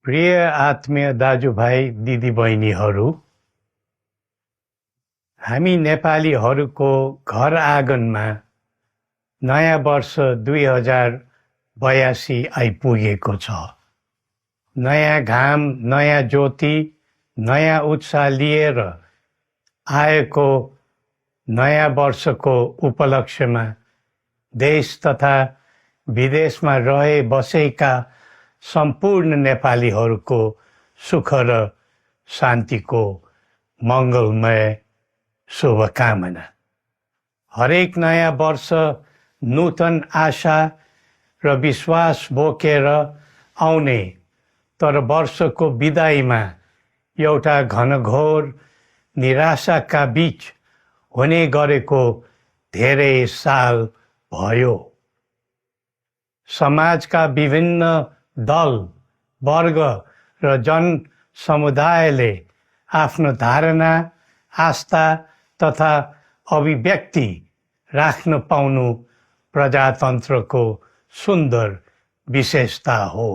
प्रिय आत्मीय दाजुभाइ दिदीबहिनीहरू, हामी नेपालीहरूको घर आँगनमा नयाँ वर्ष 2082 आइपुगेको छ। नयाँ घाम, नयाँ ज्योति, नयाँ उत्साह लिएर आएको नयाँ वर्षको उपलक्ष्यमा देश तथा विदेशमा रहे बसेका सम्पूर्ण नेपालीहरूको सुख र शान्तिको मङ्गलमय शुभकामना। हरेक नयाँ वर्ष नूतन आशा र विश्वास बोकेर आउने, तर वर्षको बिदाईमा एउटा घनघोर निराशाका बीच हुने गरेको धेरै साल भयो। समाजका विभिन्न दल, वर्ग र जन समुदायले आफ्नो धारणा, आस्था तथा अभिव्यक्ति राख्न पाउनु प्रजातन्त्रको सुन्दर विशेषता हो।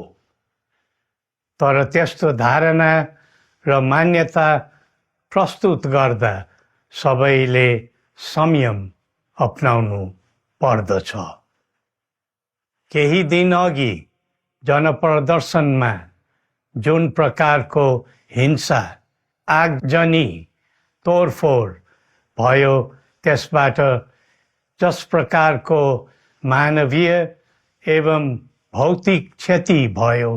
तर त्यस्तो धारणा र मान्यता प्रस्तुत गर्दा सबैले संयम अपनाउनु पर्दछ। केही दिन अघि जनप्रदर्शनमा जुन प्रकारको हिंसा, आगजनी, तोडफोड भयो, त्यसबाट जस प्रकारको मानवीय एवं भौतिक क्षति भयो,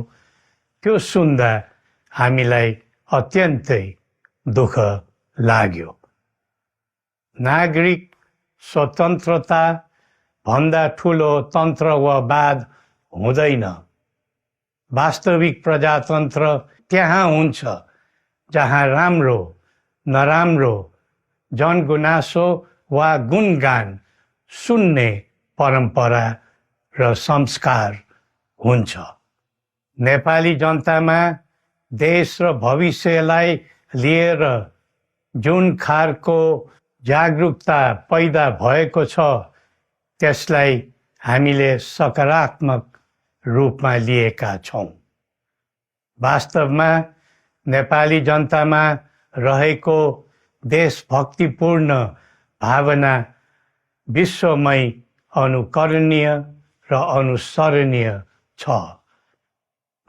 त्यो सुन्दा हामीलाई अत्यन्तै दुःख लाग्यो। नागरिक स्वतन्त्रता भन्दा ठुलो तन्त्र वा वाद हुँदैन। वास्तविक प्रजातन्त्र त्यहाँ हुन्छ जहाँ राम्रो, नराम्रो, जनगुनासो वा गुणगान सुन्ने परम्परा र संस्कार हुन्छ। नेपाली जनतामा देश र भविष्यलाई लिएर जुन खालको जागरुकता पैदा भएको छ, त्यसलाई हामीले सकारात्मक रूपमा लिएका छौँ। वास्तवमा नेपाली जनतामा रहेको देशभक्तिपूर्ण भावना विश्वमै अनुकरणीय र अनुसरणीय छ।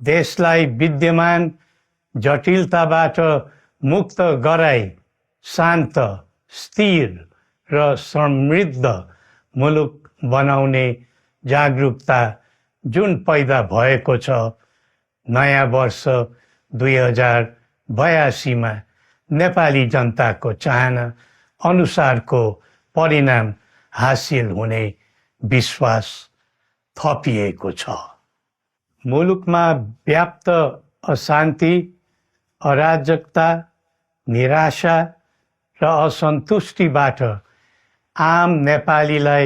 देशलाई विद्यमान जटिलताबाट मुक्त गराई शान्त, स्थिर र समृद्ध मुलुक बनाउने जागरुकता जुन पैदा भएको छ, नयाँ वर्ष 2082 मा नेपाली जनताको चाहना अनुसारको परिणाम हासिल हुने विश्वास थपिएको छ। मुलुकमा व्याप्त अशान्ति, अराजकता, निराशा र असन्तुष्टिबाट आम नेपालीलाई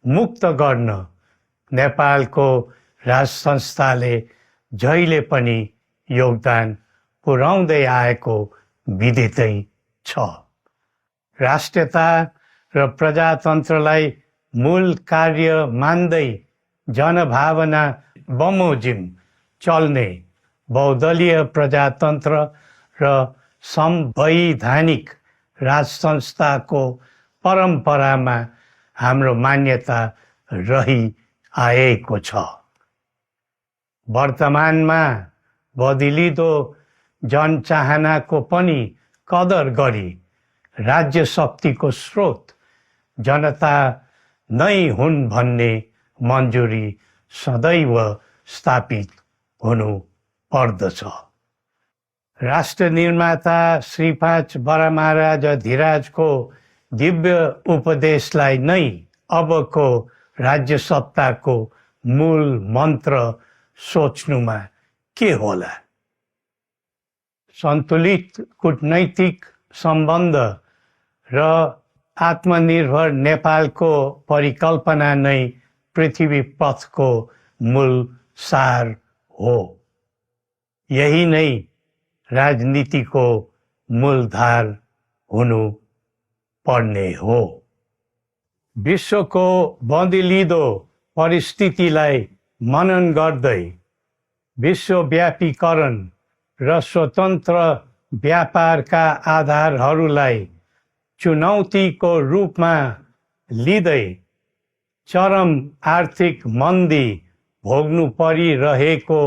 मुक्त गर्न नेपालको राज संस्थाले जहिले पनि योगदान पुर्याउँदै आएको विदितै छ। राष्ट्रियता र प्रजातन्त्रलाई मूल कार्य मान्दै जनभावना बमोजिम चल्ने बहुदलीय प्रजातन्त्र र संवैधानिक राज संस्थाको परम्परामा हाम्रो मान्यता रही आएको छ। वर्तमानमा बदलिँदो जनचाहनाको पनि कदर गरी राज्य शक्तिको स्रोत जनता नै हुन् भन्ने मन्जुरी सदैव स्थापित हुनु पर्दछ। राष्ट्र निर्माता श्री 5 बरामहाराज धीराजको दिव्य उपदेशलाई नै अबको राज्य सत्ताको मूल मन्त्र सोच्नुमा के होला? सन्तुलित कूटनैतिक सम्बन्ध र आत्मनिर्भर नेपालको परिकल्पना नै पृथ्वी पथको मूल सार हो। यही नै राजनीतिको मूलधार हुनु पर्ने हो। विश्वको बदलिँदो परिस्थितिलाई मनन गर्दै विश्वव्यापीकरण र स्वतन्त्र व्यापारका आधारहरूलाई चुनौतीको रूपमा लिँदै चरम आर्थिक मन्दी भोग्नु परिरहेको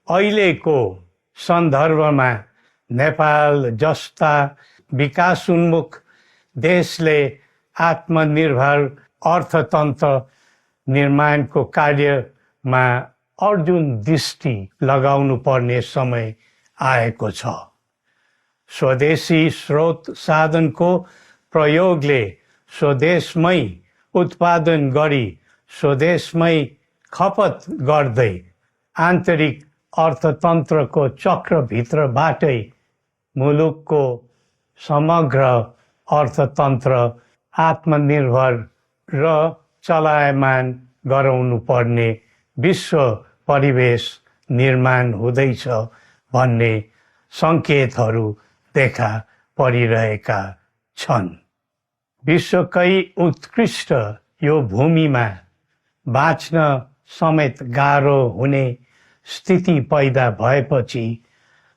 अहिलेको सन्दर्भमा नेपाल जस्ता विकासोन्मुख देशले आत्मनिर्भर अर्थतन्त्र निर्माणको कार्यमा अर्जुन दृष्टि लगाउनु पर्ने समय आएको छ। स्वदेशी स्रोत साधनको प्रयोगले स्वदेशमै उत्पादन गरी स्वदेशमै खपत गर्दै आन्तरिक अर्थतन्त्रको चक्रभित्रबाटै मुलुकको समग्र अर्थतन्त्र आत्मनिर्भर र चलायमान गराउनु पर्ने विश्व परिवेश निर्माण हुँदैछ भन्ने सङ्केतहरू देखा परिरहेका छन्। विश्वकै उत्कृष्ट यो भूमिमा बाँच्न समेत गाह्रो हुने स्थिति पैदा भएपछि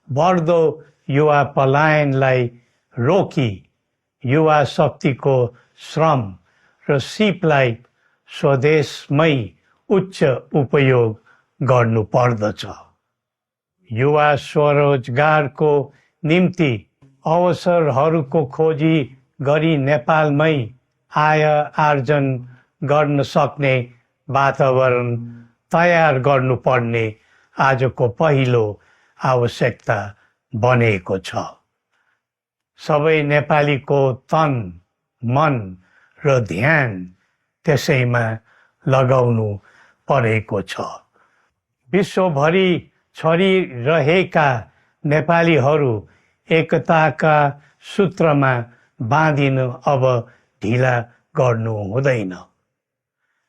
बढ्दो युवा पलायनलाई रोकी युवा शक्तिको श्रम र सिपलाई स्वदेशमै उच्च उपयोग गर्नु पर्दछ। युवा स्वरोजगारको निम्ति अवसरहरूको खोजी गरी नेपालमै आय आर्जन गर्न सक्ने वातावरण तयार गर्नुपर्ने आजको पहिलो आवश्यकता बनेको छ। सबै नेपालीको तन, मन र ध्यान त्यसैमा लगाउनु परेको छ। विश्वभरि छरिरहेका नेपालीहरू एकताका सूत्रमा बाँधिन अब ढिला गर्नु हुँदैन।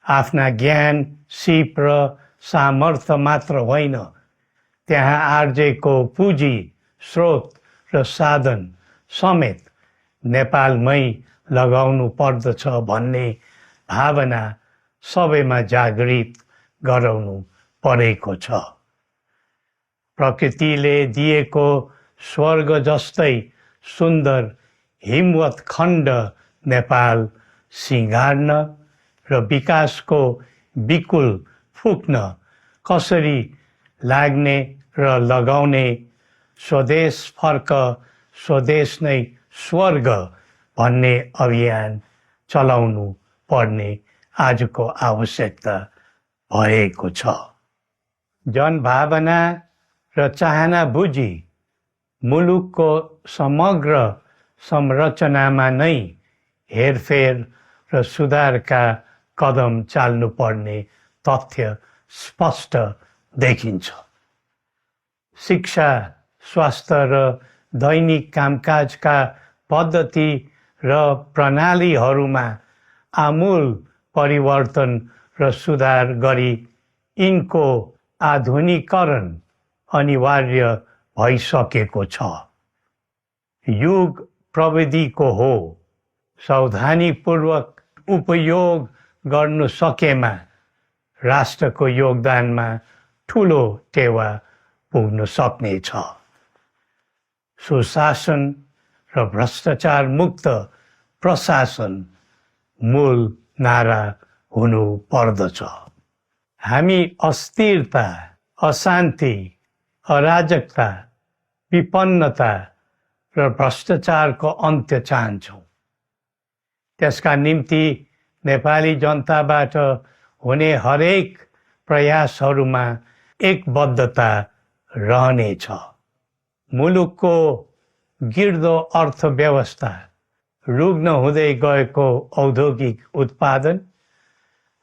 आफ्ना ज्ञान, सिप र सामर्थ्य मात्र होइन, त्यहाँ आर्जेको पुँजी, स्रोत र साधन समेत नेपालमै लगाउनु पर्दछ भन्ने भावना सबैमा जागृत गराउनु परेको छ। प्रकृतिले दिएको स्वर्ग जस्तै सुन्दर हिमवत् खण्ड नेपाल सिँगार्न र विकासको बिकुल फुक्न कसरी लाग्ने र लगाउने स्वदेश फर्क स्वदेश नै स्वर्ग भन्ने अभियान चलाउनु पर्ने आजको आवश्यकता भएको छ। जनभावना र चाहना बुझी मुलुकको समग्र संरचनामा नै हेरफेर र सुधारका कदम चाल्नुपर्ने तथ्य स्पष्ट देखिन्छ। शिक्षा, स्वास्थ्य र दैनिक कामकाजका पद्धति र प्रणालीहरूमा आमूल परिवर्तन र सुधार गरी यिनको आधुनिकीकरण अनिवार्य भइसकेको छ। युग प्रविधिको हो, सावधानीपूर्वक उपयोग गर्नु सकेमा राष्ट्रको योगदानमा ठुलो टेवा पुग्न सक्नेछ। सुशासन र भ्रष्टाचार मुक्त प्रशासन मूल नारा हुनु पर्दछ। हामी अस्थिरता, अशान्ति, अराजकता, विपन्नता र भ्रष्टाचारको अन्त्य चाहन्छौँ। त्यसका निम्ति नेपाली जनताबाट हुने हरेक प्रयासहरूमा एकबद्धता रहनेछ। मुलुकको गिर्दो अर्थव्यवस्था, रुग्न हुँदै गएको औद्योगिक उत्पादन,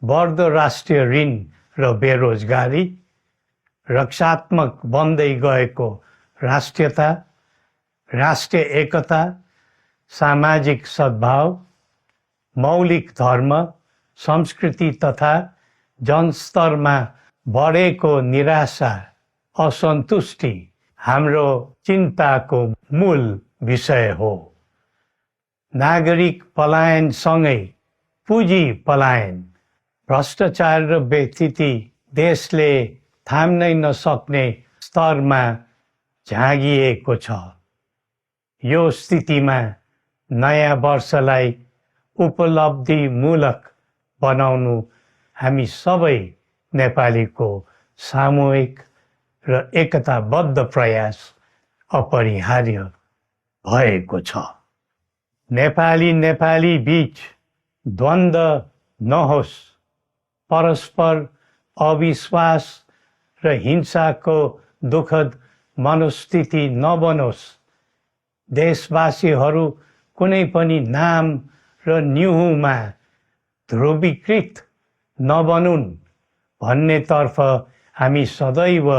बढ्दो राष्ट्रिय ऋण र बेरोजगारी, रक्षात्मक बन्दै गएको राष्ट्रियता, राष्ट्रिय एकता, सामाजिक सद्भाव, मौलिक धर्म, संस्कृति तथा जनस्तरमा बढेको निराशा, असन्तुष्टि हाम्रो चिन्ताको मूल विषय हो। नागरिक पलायनसँगै पुँजी पलायन, भ्रष्टाचार र व्यथिति देशले थाम्नै नसक्ने स्तरमा झाँगिएको छ। यो स्थितिमा नयाँ वर्षलाई उपलब्धिमूलक बनाउनु हामी सबै नेपालीको सामूहिक र एकताबद्ध प्रयास अपरिहार्य भएको छ। नेपाली बीच द्वन्द्व नहोस्, परस्पर अविश्वास र हिंसाको दुःखद मनोस्थिति नबनोस्, देशवासीहरू कुनै पनि नाम र न्युहुमा ध्रुवीकृत नबनुन् भन्नेतर्फ हामी सदैव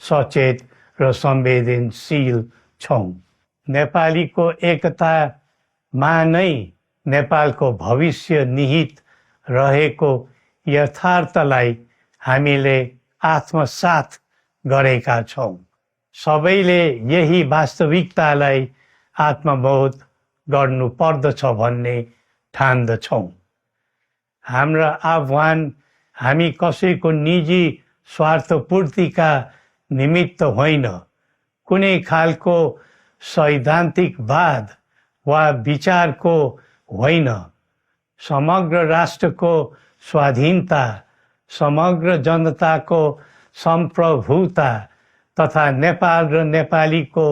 सचेत र संवेदनशील छौँ। नेपालीको एकतामा नै नेपालको भविष्य निहित रहेको यथार्थलाई हामीले आत्मसात गरेका छौँ। सबैले यही वास्तविकतालाई आत्मबोध गर्नुपर्दछ भन्ने ठान्दछौँ। हाम्रा आह्वान हामी कसैको निजी स्वार्थपूर्तिका निमित्त होइन, कुनै खालको सैद्धान्तिकवाद वा विचारको होइन, समग्र राष्ट्रको स्वाधीनता, समग्र जनताको सम्प्रभुता तथा नेपाल र नेपालीको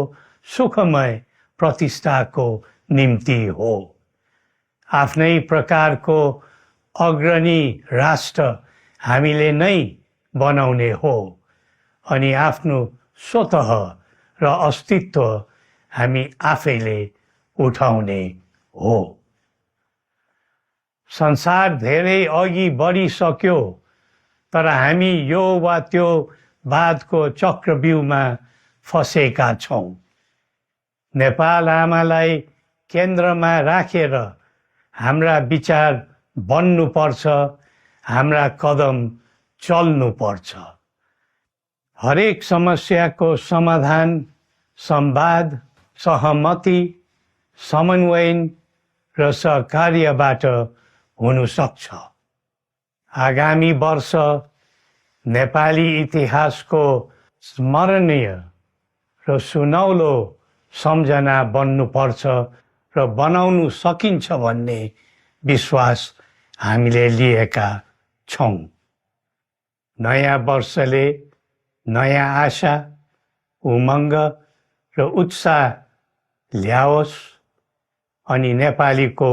सुखमय प्रतिष्ठाको निम्ति हो। आफ्नै प्रकारको अग्रणी राष्ट्र हामीले नै बनाउने हो अनि आफ्नो स्वतः र अस्तित्व हामी आफैले उठाउने हो। संसार धेरै अघि बढिसक्यो, तर हामी यो वा त्यो वादको चक्रव्यूहमा फँसेका छौँ। नेपाल आमालाई केन्द्रमा राखेर हाम्रा विचार बन्नुपर्छ, हाम्रा कदम चल्नुपर्छ। हरेक समस्याको समाधान संवाद, सहमति, समन्वयन र सहकार्यबाट हुन सक्छ। आगामी वर्ष नेपाली इतिहासको स्मरणीय र सुनौलो सम्झना बन्नुपर्छ र बनाउनु सकिन्छ भन्ने विश्वास हामीले लिएका छौँ। नयाँ वर्षले नयाँ आशा, उमङ्ग र उत्साह ल्याओस् अनि नेपालीको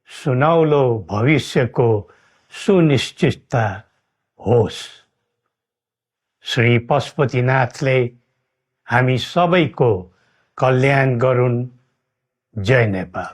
सुनौलो भविष्यको सुनिश्चितता होस्। श्री पशुपतिनाथले हामी सबैको कल्याण गरून्। जय नेपाल।